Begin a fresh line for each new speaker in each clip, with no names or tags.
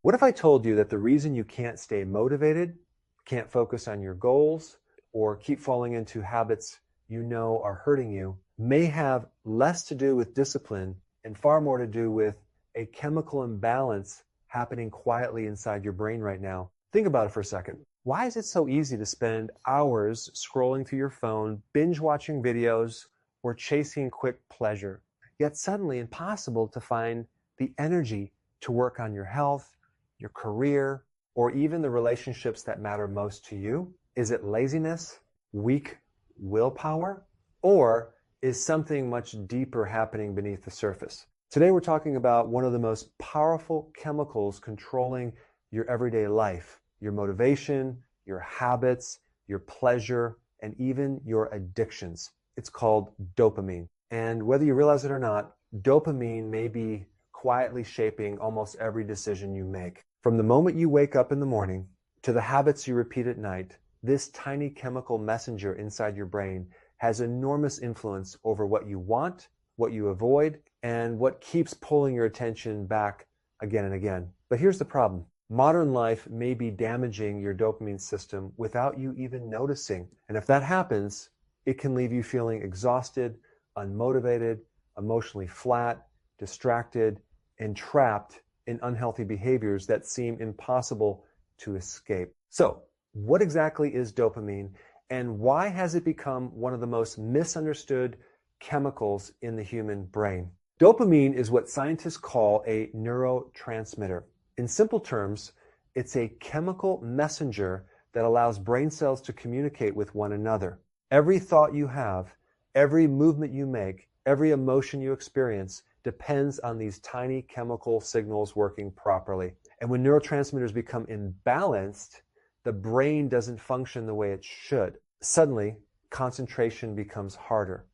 What if I told you that the reason you can't stay motivated, can't focus on your goals, or keep falling into habits you know are hurting you may have less to do with discipline and far more to do with a chemical imbalance happening quietly inside your brain right now? Think about it for a second. Why is it so easy to spend hours scrolling through your phone, binge watching videos, or chasing quick pleasure, yet suddenly impossible to find the energy to work on your health, your career, or even the relationships that matter most to you? Is it laziness, weak willpower, or is something much deeper happening beneath the surface? Today we're talking about one of the most powerful chemicals controlling your everyday life, your motivation, your habits, your pleasure, and even your addictions. It's called dopamine. And whether you realize it or not, dopamine may be quietly shaping almost every decision you make. From the moment you wake up in the morning to the habits you repeat at night, this tiny chemical messenger inside your brain has enormous influence over what you want, what you avoid, and what keeps pulling your attention back again and again. But here's the problem. Modern life may be damaging your dopamine system without you even noticing. And if that happens, it can leave you feeling exhausted, unmotivated, emotionally flat, distracted, and trapped in unhealthy behaviors that seem impossible to escape. So, what exactly is dopamine, and why has it become one of the most misunderstood chemicals in the human brain? Dopamine is what scientists call a neurotransmitter. In simple terms, it's a chemical messenger that allows brain cells to communicate with one another. Every thought you have, every movement you make, every emotion you experience depends on these tiny chemical signals working properly. And when neurotransmitters become imbalanced, the brain doesn't function the way it should. Suddenly, concentration becomes harder.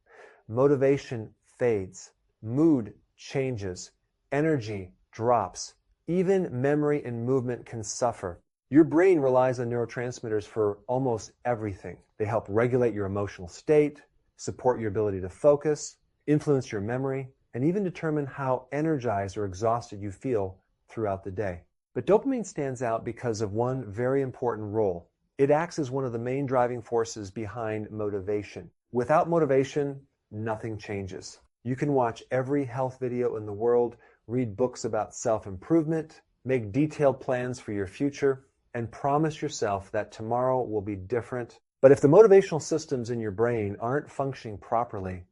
Motivation fades. Mood changes. Energy drops. Even memory and movement can suffer. Your brain relies on neurotransmitters for almost everything. They help regulate your emotional state, support your ability to focus, influence your memory, and even determine how energized or exhausted you feel throughout the day. But dopamine stands out because of one very important role. It acts as one of the main driving forces behind motivation. Without motivation, nothing changes. You can watch every health video in the world, read books about self-improvement, make detailed plans for your future, and promise yourself that tomorrow will be different. But if the motivational systems in your brain aren't functioning properly,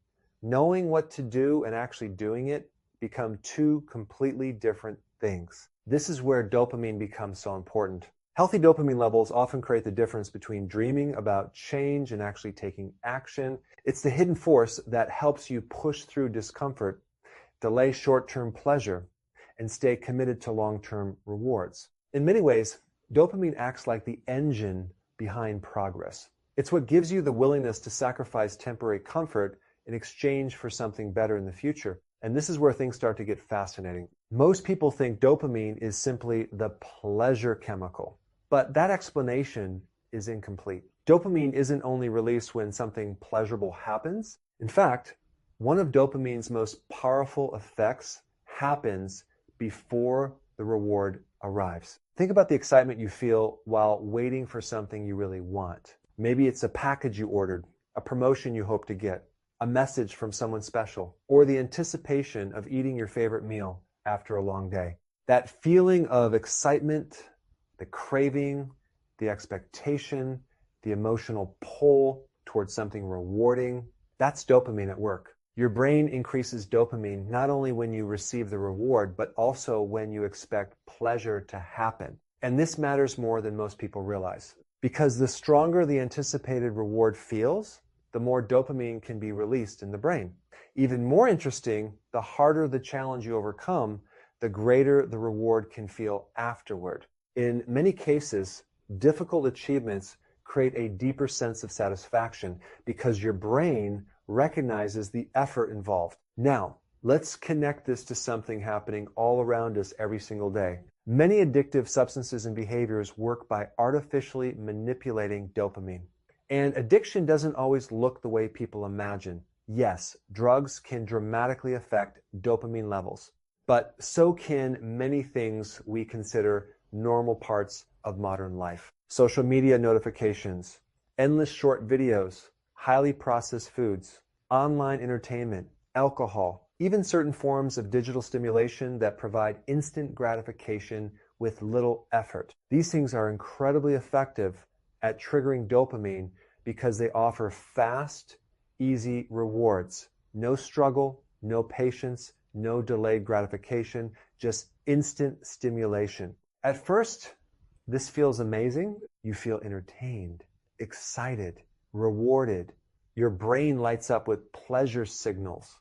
knowing what to do and actually doing it become two completely different things. This is where dopamine becomes so important. Healthy dopamine levels often create the difference between dreaming about change and actually taking action. It's the hidden force that helps you push through discomfort, delay short-term pleasure, and stay committed to long-term rewards. In many ways, dopamine acts like the engine behind progress. It's what gives you the willingness to sacrifice temporary comfort in exchange for something better in the future. And this is where things start to get fascinating. Most people think dopamine is simply the pleasure chemical, but that explanation is incomplete. Dopamine isn't only released when something pleasurable happens. In fact, one of dopamine's most powerful effects happens before the reward arrives. Think about the excitement you feel while waiting for something you really want. Maybe it's a package you ordered, a promotion you hope to get, a message from someone special, or the anticipation of eating your favorite meal after a long day. That feeling of excitement, the craving, the expectation, the emotional pull towards something rewarding, that's dopamine at work. Your brain increases dopamine not only when you receive the reward, but also when you expect pleasure to happen. And this matters more than most people realize, because the stronger the anticipated reward feels, the more dopamine can be released in the brain. Even more interesting, the harder the challenge you overcome, the greater the reward can feel afterward. In many cases, difficult achievements create a deeper sense of satisfaction because your brain recognizes the effort involved. Now, let's connect this to something happening all around us every single day. Many addictive substances and behaviors work by artificially manipulating dopamine. And addiction doesn't always look the way people imagine. Yes, drugs can dramatically affect dopamine levels, but so can many things we consider normal parts of modern life. Social media notifications, endless short videos, highly processed foods, online entertainment, alcohol, even certain forms of digital stimulation that provide instant gratification with little effort. These things are incredibly effective at triggering dopamine because they offer fast, easy rewards. No struggle, no patience, no delayed gratification, just instant stimulation. At first, this feels amazing. You feel entertained, excited, rewarded. Your brain lights up with pleasure signals.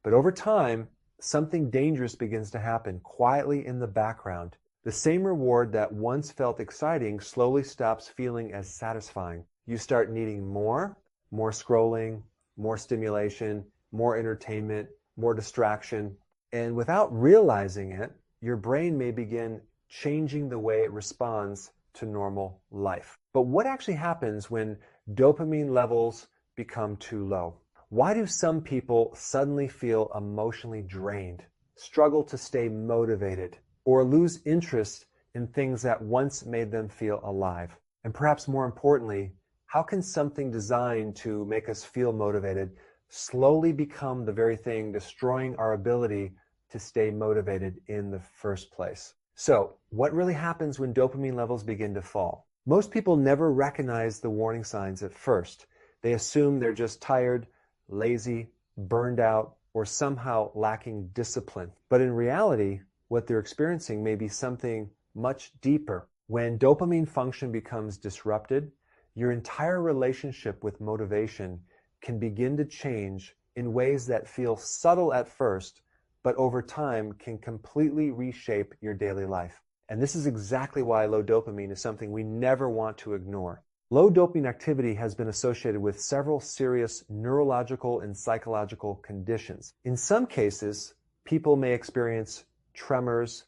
But over time, something dangerous begins to happen quietly in the background. The same reward that once felt exciting slowly stops feeling as satisfying. You start needing more scrolling, more stimulation, more entertainment, more distraction. And without realizing it, your brain may begin changing the way it responds to normal life. But what actually happens when dopamine levels become too low? Why do some people suddenly feel emotionally drained, struggle to stay motivated, or lose interest in things that once made them feel alive? And perhaps more importantly, how can something designed to make us feel motivated slowly become the very thing destroying our ability to stay motivated in the first place? So, what really happens when dopamine levels begin to fall? Most people never recognize the warning signs at first. They assume they're just tired, lazy, burned out, or somehow lacking discipline. But in reality, what they're experiencing may be something much deeper. When dopamine function becomes disrupted, your entire relationship with motivation can begin to change in ways that feel subtle at first, but over time can completely reshape your daily life. And this is exactly why low dopamine is something we never want to ignore. Low dopamine activity has been associated with several serious neurological and psychological conditions. In some cases, people may experience tremors,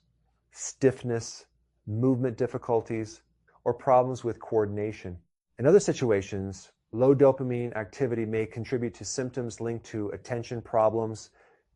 stiffness, movement difficulties, or problems with coordination. In other situations, low dopamine activity may contribute to symptoms linked to attention problems,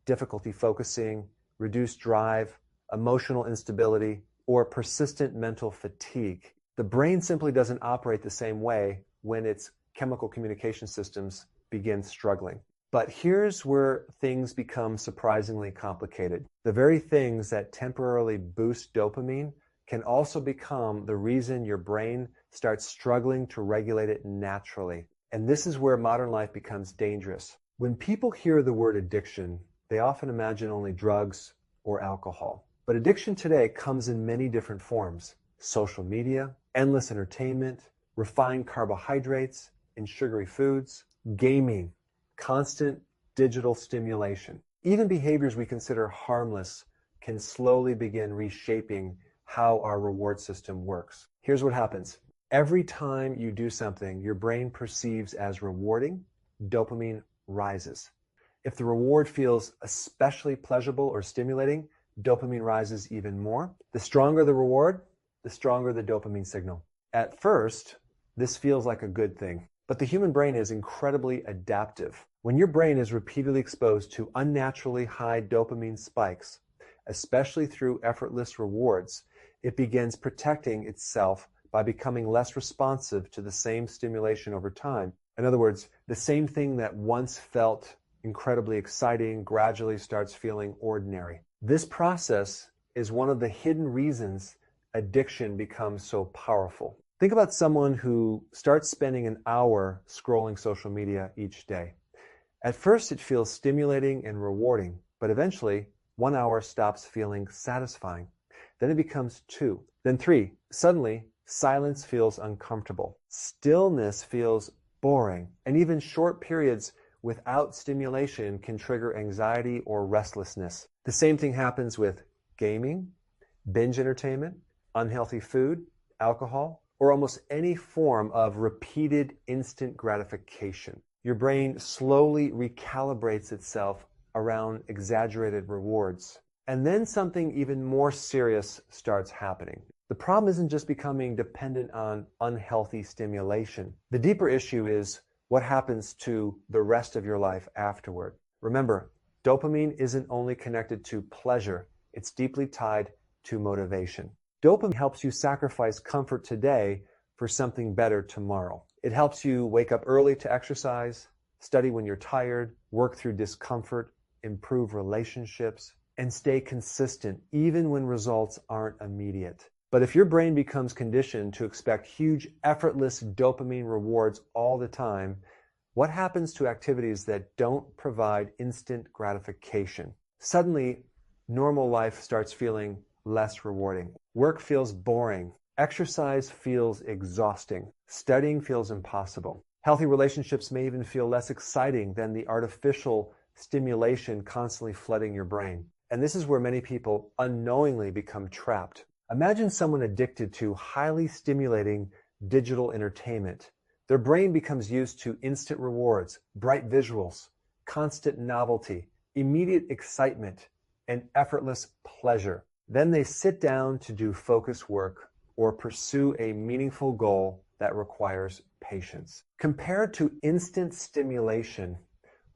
difficulty focusing, reduced drive, emotional instability, or persistent mental fatigue. The brain simply doesn't operate the same way when its chemical communication systems begin struggling. But here's where things become surprisingly complicated. The very things that temporarily boost dopamine can also become the reason your brain starts struggling to regulate it naturally. And this is where modern life becomes dangerous. When people hear the word addiction, they often imagine only drugs or alcohol. But addiction today comes in many different forms. Social media, endless entertainment, refined carbohydrates and sugary foods, gaming, constant digital stimulation. Even behaviors we consider harmless can slowly begin reshaping how our reward system works. Here's what happens. Every time you do something your brain perceives as rewarding, dopamine rises. If the reward feels especially pleasurable or stimulating, dopamine rises even more. The stronger the reward, the stronger the dopamine signal. At first, this feels like a good thing, but the human brain is incredibly adaptive. When your brain is repeatedly exposed to unnaturally high dopamine spikes, especially through effortless rewards, it begins protecting itself by becoming less responsive to the same stimulation over time. In other words, the same thing that once felt incredibly exciting gradually starts feeling ordinary. This process is one of the hidden reasons addiction becomes so powerful. Think about someone who starts spending an hour scrolling social media each day. At first, it feels stimulating and rewarding, but eventually, 1 hour stops feeling satisfying. Then it becomes 2, then 3. Suddenly, silence feels uncomfortable. Stillness feels boring, and even short periods without stimulation can trigger anxiety or restlessness. The same thing happens with gaming, binge entertainment, unhealthy food, alcohol, or almost any form of repeated instant gratification. Your brain slowly recalibrates itself around exaggerated rewards. And then something even more serious starts happening. The problem isn't just becoming dependent on unhealthy stimulation. The deeper issue is what happens to the rest of your life afterward. Remember, dopamine isn't only connected to pleasure, It's deeply tied to motivation. Dopamine helps you sacrifice comfort today for something better tomorrow. It helps you wake up early to exercise, study when you're tired, work through discomfort, improve relationships, and stay consistent even when results aren't immediate. But if your brain becomes conditioned to expect huge, effortless dopamine rewards all the time, what happens to activities that don't provide instant gratification? Suddenly, normal life starts feeling less rewarding. Work feels boring. Exercise feels exhausting. Studying feels impossible. Healthy relationships may even feel less exciting than the artificial stimulation constantly flooding your brain. And this is where many people unknowingly become trapped. Imagine someone addicted to highly stimulating digital entertainment. Their brain becomes used to instant rewards, bright visuals, constant novelty, immediate excitement, and effortless pleasure. Then they sit down to do focused work or pursue a meaningful goal that requires patience. Compared to instant stimulation,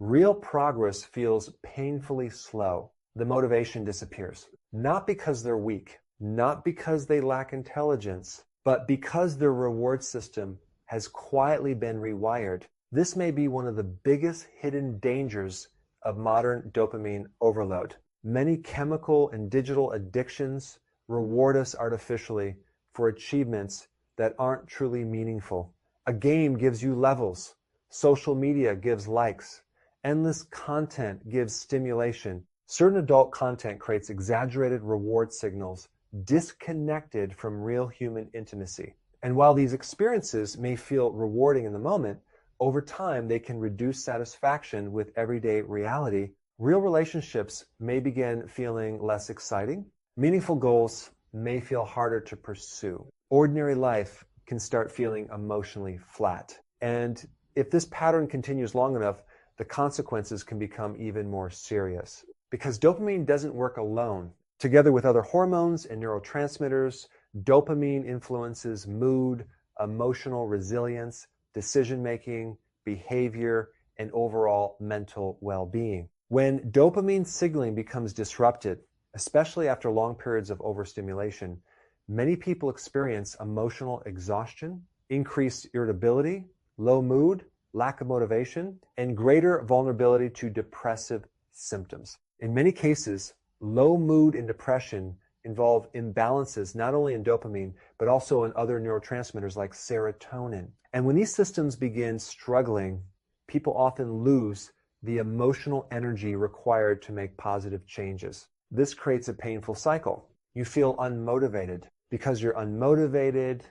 real progress feels painfully slow. The motivation disappears. Not because they're weak, not because they lack intelligence, but because their reward system has quietly been rewired. This may be one of the biggest hidden dangers of modern dopamine overload. Many chemical and digital addictions reward us artificially for achievements that aren't truly meaningful. A game gives you levels. Social media gives likes. Endless content gives stimulation. Certain adult content creates exaggerated reward signals disconnected from real human intimacy. And while these experiences may feel rewarding in the moment, over time they can reduce satisfaction with everyday reality. Real relationships may begin feeling less exciting. Meaningful goals may feel harder to pursue. Ordinary life can start feeling emotionally flat. And if this pattern continues long enough, the consequences can become even more serious. Because dopamine doesn't work alone. Together with other hormones and neurotransmitters, dopamine influences mood, emotional resilience, decision-making, behavior, and overall mental well-being. When dopamine signaling becomes disrupted, especially after long periods of overstimulation, many people experience emotional exhaustion, increased irritability, low mood, lack of motivation, and greater vulnerability to depressive symptoms. In many cases, low mood and depression involve imbalances not only in dopamine, but also in other neurotransmitters like serotonin. And when these systems begin struggling, people often lose the emotional energy required to make positive changes. This creates a painful cycle. You feel unmotivated. Because you're unmotivated,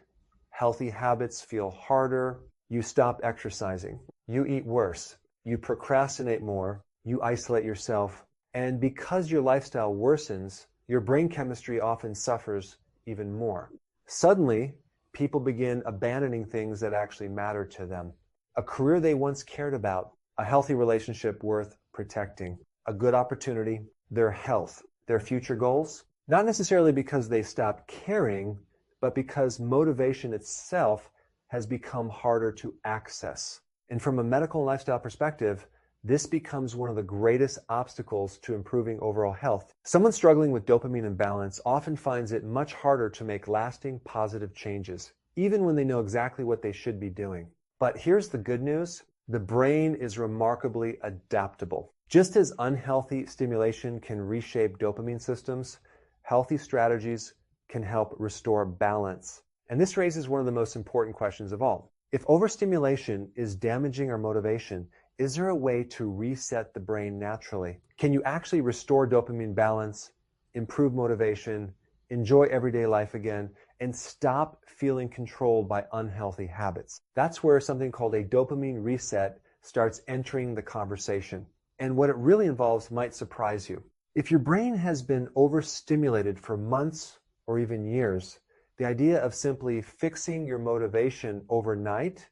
healthy habits feel harder. You stop exercising. You eat worse. You procrastinate more. You isolate yourself. And because your lifestyle worsens, your brain chemistry often suffers even more. Suddenly, people begin abandoning things that actually matter to them. A career they once cared about, a healthy relationship worth protecting, a good opportunity, their health, their future goals, not necessarily because they stopped caring, but because motivation itself has become harder to access. And from a medical and lifestyle perspective, this becomes one of the greatest obstacles to improving overall health. Someone struggling with dopamine imbalance often finds it much harder to make lasting positive changes, even when they know exactly what they should be doing. But here's the good news. The brain is remarkably adaptable. Just as unhealthy stimulation can reshape dopamine systems, healthy strategies can help restore balance. And this raises one of the most important questions of all. If overstimulation is damaging our motivation, is there a way to reset the brain naturally? Can you actually restore dopamine balance, improve motivation, enjoy everyday life again, and stop feeling controlled by unhealthy habits? That's where something called a dopamine reset starts entering the conversation. And what it really involves might surprise you. If your brain has been overstimulated for months or even years, the idea of simply fixing your motivation overnight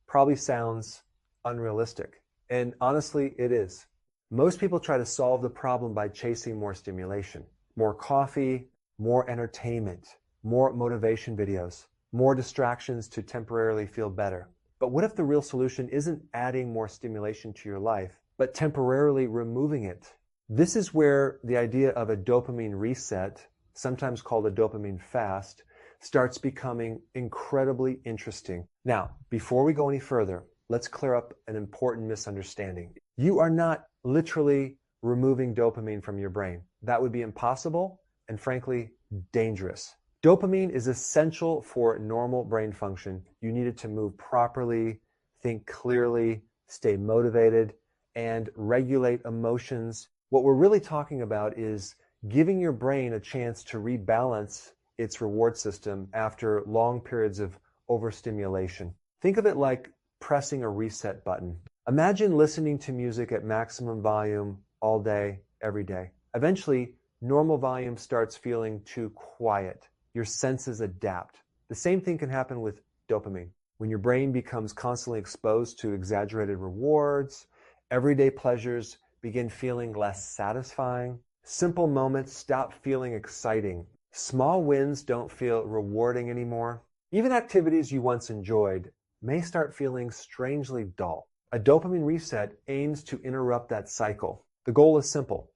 probably sounds unrealistic. And honestly, it is. Most people try to solve the problem by chasing more stimulation, more coffee, more entertainment, more motivation videos, more distractions to temporarily feel better. But what if the real solution isn't adding more stimulation to your life, but temporarily removing it? This is where the idea of a dopamine reset, sometimes called a dopamine fast, starts becoming incredibly interesting. Now, before we go any further, let's clear up an important misunderstanding. You are not literally removing dopamine from your brain. That would be impossible and frankly dangerous. Dopamine is essential for normal brain function. You need it to move properly, think clearly, stay motivated, and regulate emotions. What we're really talking about is giving your brain a chance to rebalance its reward system after long periods of overstimulation. Think of it like pressing a reset button. Imagine listening to music at maximum volume all day, every day. Eventually, normal volume starts feeling too quiet. Your senses adapt. The same thing can happen with dopamine. When your brain becomes constantly exposed to exaggerated rewards, everyday pleasures begin feeling less satisfying. Simple moments stop feeling exciting. Small wins don't feel rewarding anymore. Even activities you once enjoyed may start feeling strangely dull. A dopamine reset aims to interrupt that cycle. The goal is simple: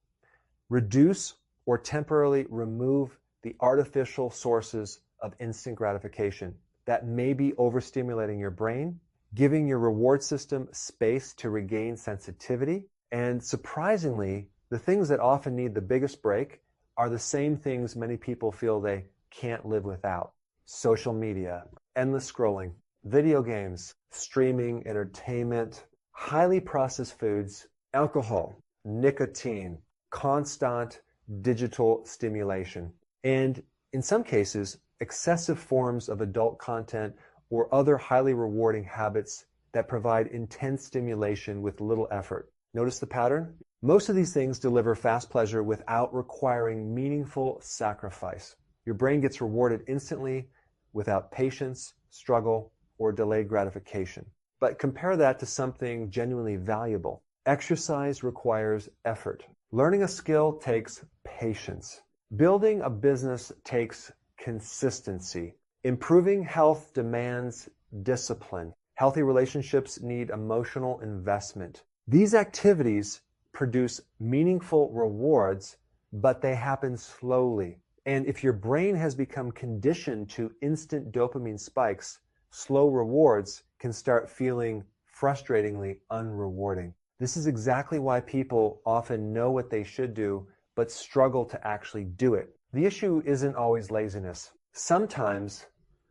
reduce or temporarily remove the artificial sources of instant gratification that may be overstimulating your brain, giving your reward system space to regain sensitivity. And surprisingly, the things that often need the biggest break are the same things many people feel they can't live without. Social media, endless scrolling, video games, streaming, entertainment, highly processed foods, alcohol, nicotine, constant digital stimulation, and in some cases, excessive forms of adult content or other highly rewarding habits that provide intense stimulation with little effort. Notice the pattern? Most of these things deliver fast pleasure without requiring meaningful sacrifice. Your brain gets rewarded instantly without patience, struggle, or delayed gratification. But compare that to something genuinely valuable. Exercise requires effort. Learning a skill takes patience. Building a business takes consistency. Improving health demands discipline. Healthy relationships need emotional investment. These activities produce meaningful rewards, but they happen slowly. And if your brain has become conditioned to instant dopamine spikes, slow rewards can start feeling frustratingly unrewarding. This is exactly why people often know what they should do, but struggle to actually do it. The issue isn't always laziness. Sometimes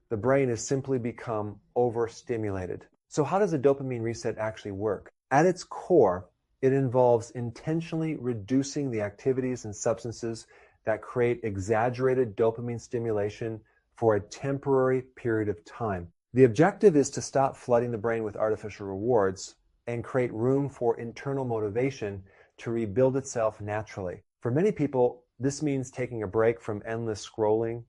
the brain has simply become overstimulated. So how does a dopamine reset actually work? At its core, it involves intentionally reducing the activities and substances that create exaggerated dopamine stimulation for a temporary period of time. The objective is to stop flooding the brain with artificial rewards and create room for internal motivation to rebuild itself naturally. For many people, this means taking a break from endless scrolling,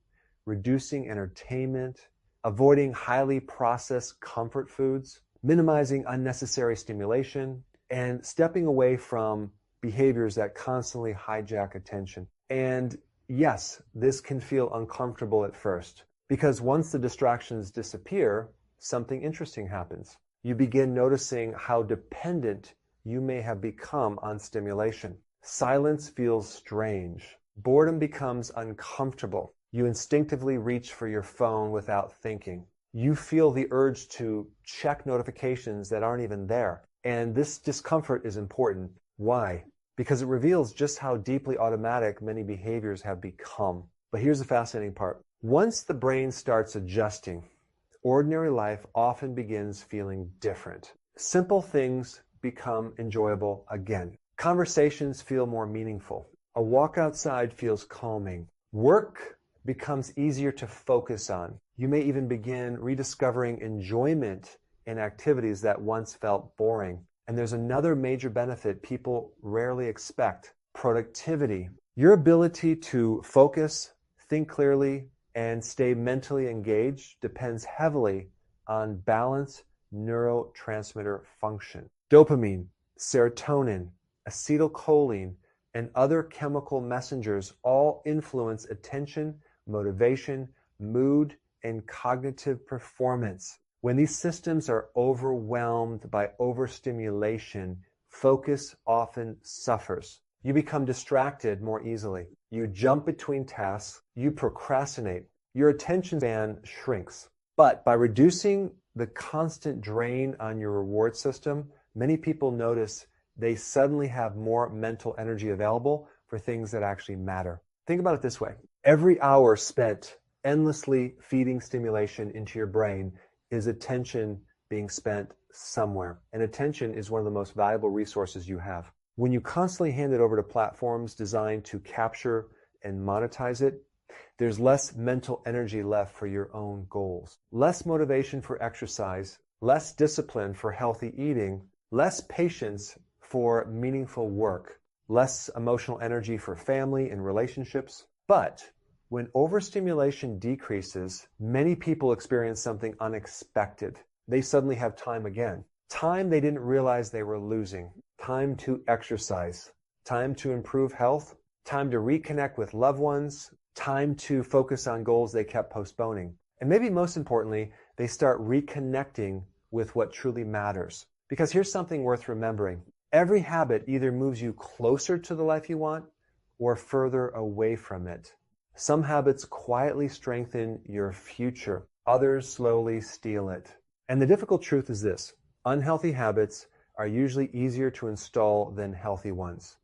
reducing entertainment, avoiding highly processed comfort foods, minimizing unnecessary stimulation, and stepping away from behaviors that constantly hijack attention. And yes, this can feel uncomfortable at first, because once the distractions disappear, something interesting happens. You begin noticing how dependent you may have become on stimulation. Silence feels strange. Boredom becomes uncomfortable. You instinctively reach for your phone without thinking. You feel the urge to check notifications that aren't even there. And this discomfort is important. Why? Because it reveals just how deeply automatic many behaviors have become. But here's the fascinating part. Once the brain starts adjusting, ordinary life often begins feeling different. Simple things become enjoyable again. Conversations feel more meaningful. A walk outside feels calming. Work becomes easier to focus on. You may even begin rediscovering enjoyment in activities that once felt boring. And there's another major benefit people rarely expect: productivity. Your ability to focus, think clearly, and stay mentally engaged depends heavily on balanced neurotransmitter function. Dopamine, serotonin, acetylcholine, and other chemical messengers all influence attention, motivation, mood, and cognitive performance. When these systems are overwhelmed by overstimulation, focus often suffers. You become distracted more easily. You jump between tasks. You procrastinate. Your attention span shrinks. But by reducing the constant drain on your reward system, many people notice they suddenly have more mental energy available for things that actually matter. Think about it this way. Every hour spent endlessly feeding stimulation into your brain is attention being spent somewhere. And attention is one of the most valuable resources you have. When you constantly hand it over to platforms designed to capture and monetize it, there's less mental energy left for your own goals, less motivation for exercise, less discipline for healthy eating, less patience for meaningful work, less emotional energy for family and relationships. But when overstimulation decreases, many people experience something unexpected. They suddenly have time again. Time they didn't realize they were losing. Time to exercise. Time to improve health. Time to reconnect with loved ones. Time to focus on goals they kept postponing. And maybe most importantly, they start reconnecting with what truly matters. Because here's something worth remembering. Every habit either moves you closer to the life you want or further away from it. Some habits quietly strengthen your future. Others slowly steal it. And the difficult truth is this: unhealthy habits are usually easier to install than healthy ones.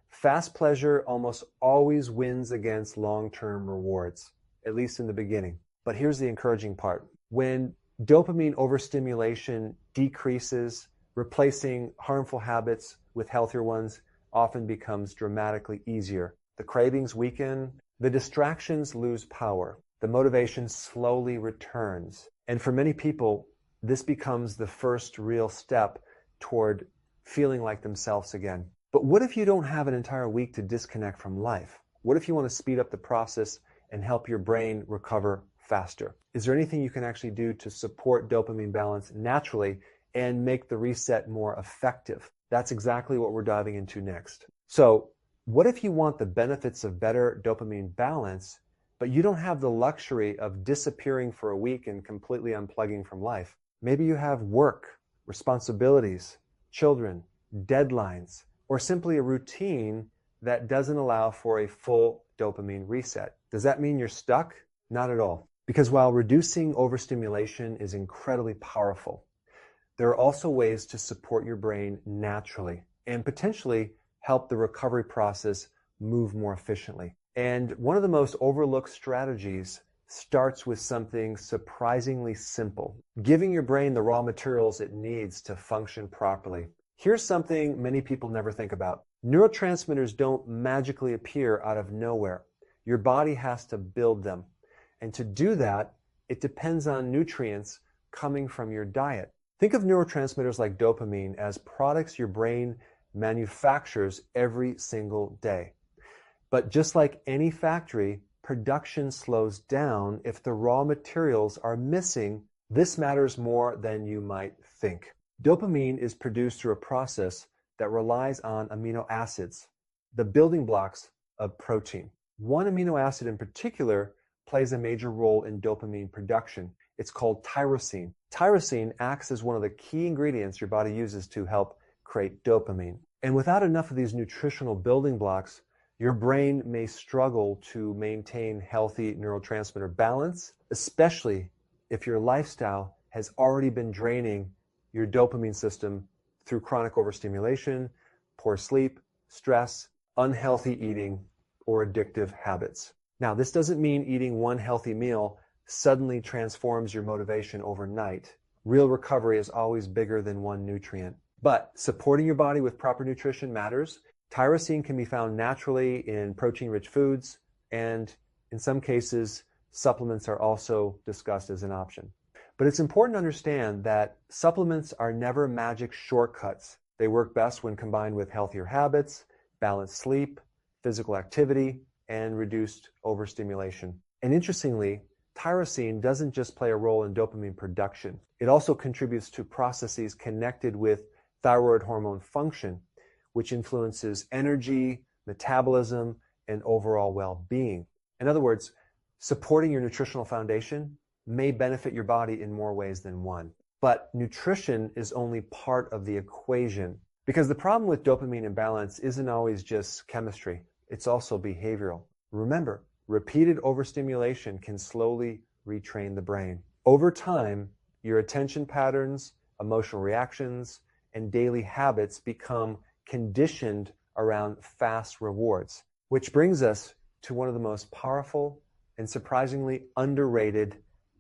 Fast pleasure almost always wins against long-term rewards, at least in the beginning. But here's the encouraging part. When dopamine overstimulation decreases, replacing harmful habits with healthier ones often becomes dramatically easier. The cravings weaken, the distractions lose power, the motivation slowly returns. And for many people, this becomes the first real step toward feeling like themselves again. But what if you don't have an entire week to disconnect from life? What if you want to speed up the process and help your brain recover faster? Is there anything you can actually do to support dopamine balance naturally and make the reset more effective? That's exactly what we're diving into next. So, what if you want the benefits of better dopamine balance, but you don't have the luxury of disappearing for a week and completely unplugging from life? Maybe you have work, responsibilities, children, deadlines, or simply a routine that doesn't allow for a full dopamine reset. Does that mean you're stuck? Not at all. Because while reducing overstimulation is incredibly powerful, there are also ways to support your brain naturally and potentially help the recovery process move more efficiently. And one of the most overlooked strategies starts with something surprisingly simple: giving your brain the raw materials it needs to function properly. Here's something many people never think about. Neurotransmitters don't magically appear out of nowhere. Your body has to build them. And to do that, it depends on nutrients coming from your diet. Think of neurotransmitters like dopamine as products your brain manufactures every single day. But just like any factory, production slows down if the raw materials are missing. This matters more than you might think. Dopamine is produced through a process that relies on amino acids, the building blocks of protein. One amino acid in particular plays a major role in dopamine production. It's called tyrosine. Tyrosine acts as one of the key ingredients your body uses to help create dopamine. And without enough of these nutritional building blocks, your brain may struggle to maintain healthy neurotransmitter balance, especially if your lifestyle has already been draining your dopamine system through chronic overstimulation, poor sleep, stress, unhealthy eating, or addictive habits. Now, this doesn't mean eating one healthy meal suddenly transforms your motivation overnight. Real recovery is always bigger than one nutrient. But supporting your body with proper nutrition matters. Tyrosine can be found naturally in protein-rich foods, and in some cases, supplements are also discussed as an option. But it's important to understand that supplements are never magic shortcuts. They work best when combined with healthier habits, balanced sleep, physical activity, and reduced overstimulation. And interestingly, tyrosine doesn't just play a role in dopamine production. It also contributes to processes connected with thyroid hormone function, which influences energy, metabolism, and overall well-being. In other words, supporting your nutritional foundation may benefit your body in more ways than one. But nutrition is only part of the equation. Because the problem with dopamine imbalance isn't always just chemistry, it's also behavioral. Remember, repeated overstimulation can slowly retrain the brain. Over time, your attention patterns, emotional reactions, and daily habits become conditioned around fast rewards, which brings us to one of the most powerful and surprisingly underrated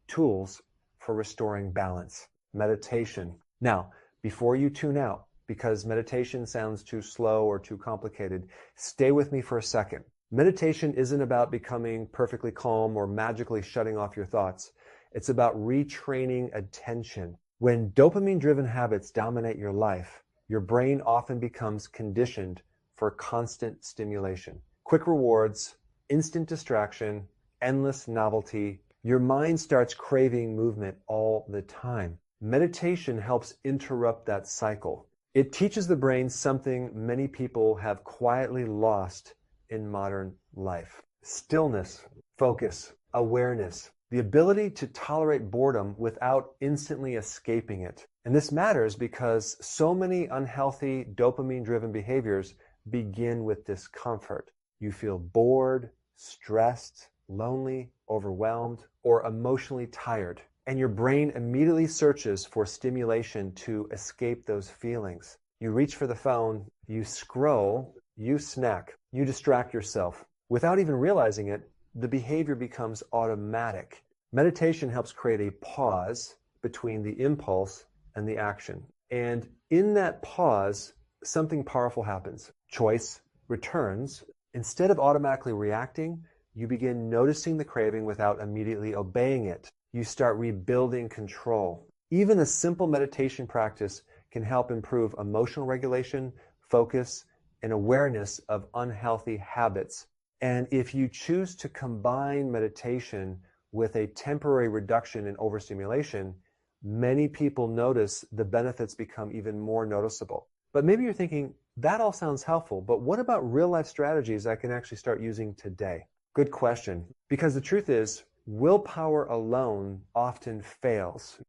tools for restoring balance: meditation. Now, before you tune out, because meditation sounds too slow or too complicated, stay with me for a second. Meditation isn't about becoming perfectly calm or magically shutting off your thoughts. It's about retraining attention. When dopamine-driven habits dominate your life, your brain often becomes conditioned for constant stimulation. Quick rewards, instant distraction, endless novelty. Your mind starts craving movement all the time. Meditation helps interrupt that cycle. It teaches the brain something many people have quietly lost in modern life: stillness, focus, awareness, the ability to tolerate boredom without instantly escaping it. And this matters because so many unhealthy dopamine-driven behaviors begin with discomfort. You feel bored, stressed, lonely, overwhelmed, or emotionally tired, and your brain immediately searches for stimulation to escape those feelings. You reach for the phone, you scroll, you snack, you distract yourself. Without even realizing it, the behavior becomes automatic. Meditation helps create a pause between the impulse and the action. And in that pause, something powerful happens. Choice returns. Instead of automatically reacting, you begin noticing the craving without immediately obeying it. You start rebuilding control. Even a simple meditation practice can help improve emotional regulation, focus, and awareness of unhealthy habits. And if you choose to combine meditation with a temporary reduction in overstimulation, many people notice the benefits become even more noticeable. But maybe you're thinking, that all sounds helpful, but what about real-life strategies I can actually start using today? Good question, because the truth is, willpower alone often fails.